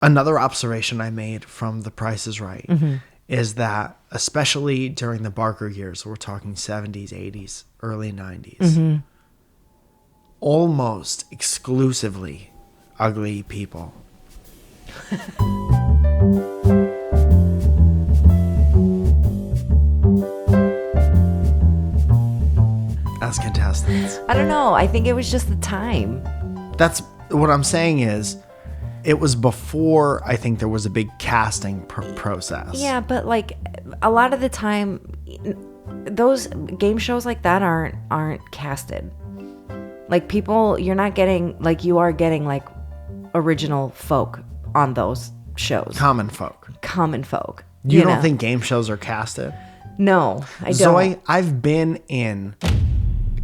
Another observation I made from The Price is Right is that, especially during the Barker years, we're talking 70s, 80s, early 90s, almost exclusively ugly people. As contestants. I don't know. I think it was just the time. That's what I'm saying is, it was before I think there was a big casting process. Yeah, but like a lot of the time, those game shows like that aren't casted. Like people, you're not getting like you are getting like original folk on those shows. Common folk. You don't know? think game shows are casted? No, I don't. Zoe, I've been in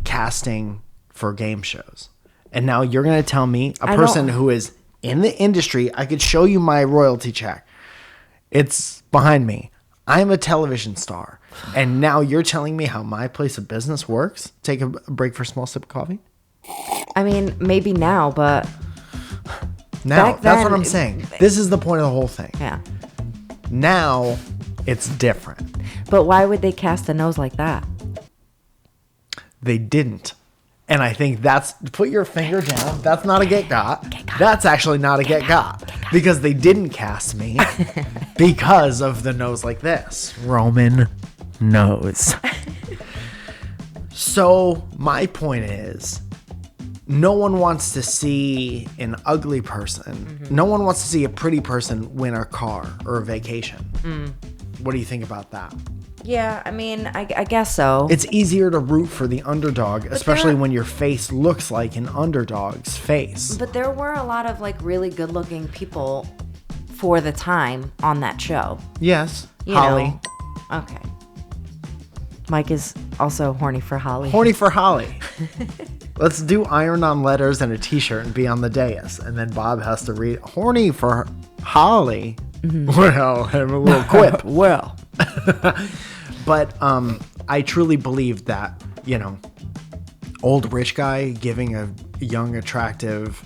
casting for game shows. And now you're going to tell me, a person who is in the industry, I could show you my royalty check. It's behind me. I'm a television star. And now you're telling me how my place of business works? Take a break for a small sip of coffee? I mean, maybe now, but... Now, back that's then, what I'm saying. This is the point of the whole thing. Yeah. Now, it's different. But why would they cast a nose like that? They didn't. And I think that's, put your finger down. That's not a get got. That's actually not a get got. Because they didn't cast me because of the nose like this. Roman nose. So my point is, no one wants to see an ugly person. No one wants to see a pretty person win a car or a vacation. What do you think about that? Yeah, I mean, I guess so. It's easier to root for the underdog, especially when your face looks like an underdog's face. But there were a lot of like really good looking people for the time on that show. Yes. You Holly. know. Okay. Mike is also horny for Holly. Horny for Holly. Let's do iron-on letters and a t-shirt and be on the dais. And then Bob has to read horny for Holly. Well, have a little quip. Well. But I truly believe that, you know, old rich guy giving a young, attractive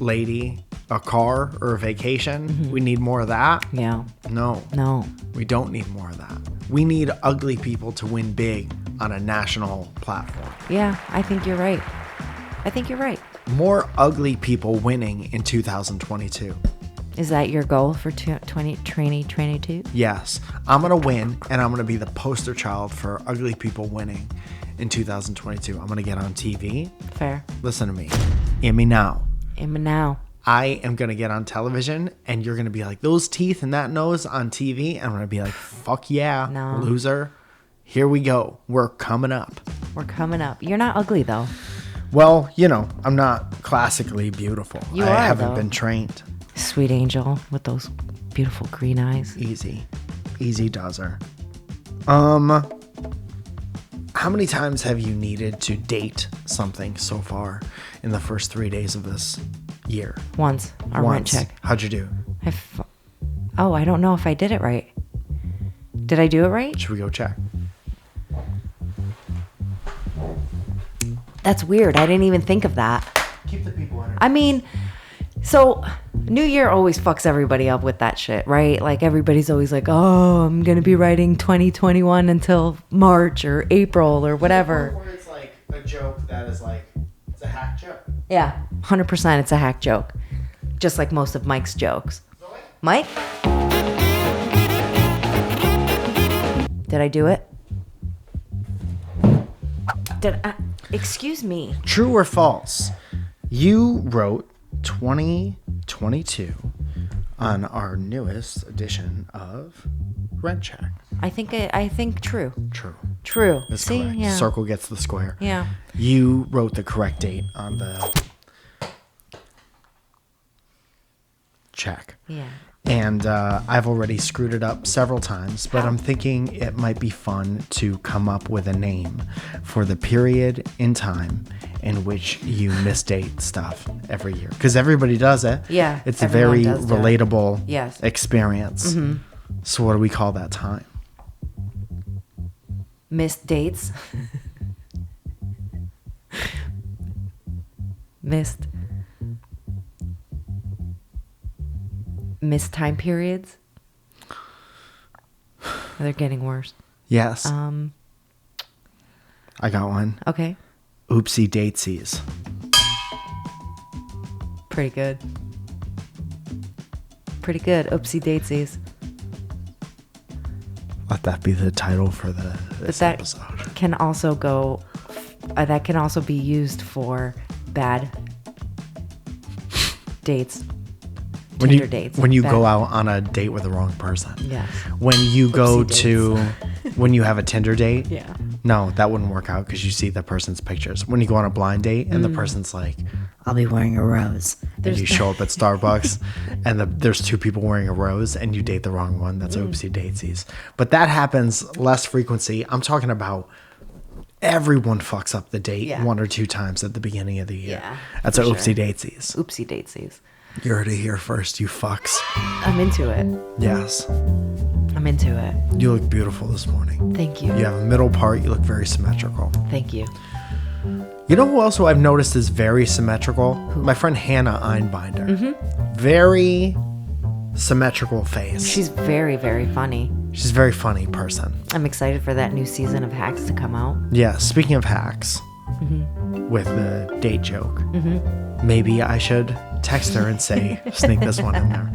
lady a car or a vacation, we need more of that? Yeah. No. We don't need more of that. We need ugly people to win big on a national platform. Yeah, I think you're right. More ugly people winning in 2022. Is that your goal for 2022? Yes. I'm going to win, and I'm going to be the poster child for ugly people winning in 2022. I'm going to get on TV. Fair. Listen to me. Hear me now. I am going to get on television, and you're going to be like, those teeth and that nose on TV. And I'm going to be like, fuck yeah, No. loser. Here we go. We're coming up. You're not ugly, though. Well, you know, I'm not classically beautiful. You I are, haven't though. been trained. Sweet angel with those beautiful green eyes. Easy does her. How many times have you needed to date something so far in the first 3 days of this year? Once. Our rent check. How'd you do? I don't know if I did it right. Did I do it right? Should we go check? That's weird. I didn't even think of that. Keep the people in. I mean, so New Year always fucks everybody up with that shit, right? Like everybody's always like, oh, I'm going to be writing 2021 until March or April or whatever. Where it's like a joke that is like, it's a hack joke. Yeah, 100% it's a hack joke. Just like most of Mike's jokes. Mike? Did I do it? Excuse me. True or false? You wrote 2022 on our newest edition of Rent Check. I think true. True. That's See, correct. yeah. Circle gets the square. Yeah. You wrote the correct date on the check. Yeah. And I've already screwed it up several times, but I'm thinking it might be fun to come up with a name for the period in time in which you misdate stuff every year. Because everybody does it. Yeah, It's a everyone very does do it. relatable Yes. experience. Mm-hmm. So what do we call that time? Missed dates. missed time periods. They're getting worse. Yes. I got one. Okay. Oopsie datesies. Pretty good. Pretty good. Oopsie datesies. Let that be the title for this that episode. Can also go. That can also be used for bad dates. Tinder dates. When you go out on a date with the wrong person. Yes. When you go Oopsie to, when you have a Tinder date. Yeah. No, that wouldn't work out because you see the person's pictures. When you go on a blind date and the person's like, I'll be wearing a rose. And you show up at Starbucks and there's two people wearing a rose and you date the wrong one. That's oopsie datesies. But that happens less frequency. I'm talking about everyone fucks up the date one or two times at the beginning of the year. Yeah, that's a oopsie datesies. Oopsie datesies. You heard it here first, you fucks. I'm into it. Yes. I'm into it. You look beautiful this morning. Thank you. You have a middle part. You look very symmetrical. Thank you. You know who else I've noticed is very symmetrical? Who? My friend Hannah Einbinder. Very symmetrical face. She's very, very funny. She's a very funny person. I'm excited for that new season of Hacks to come out. Yeah, speaking of hacks, with the date joke, maybe I should text her and say, sneak this one in there.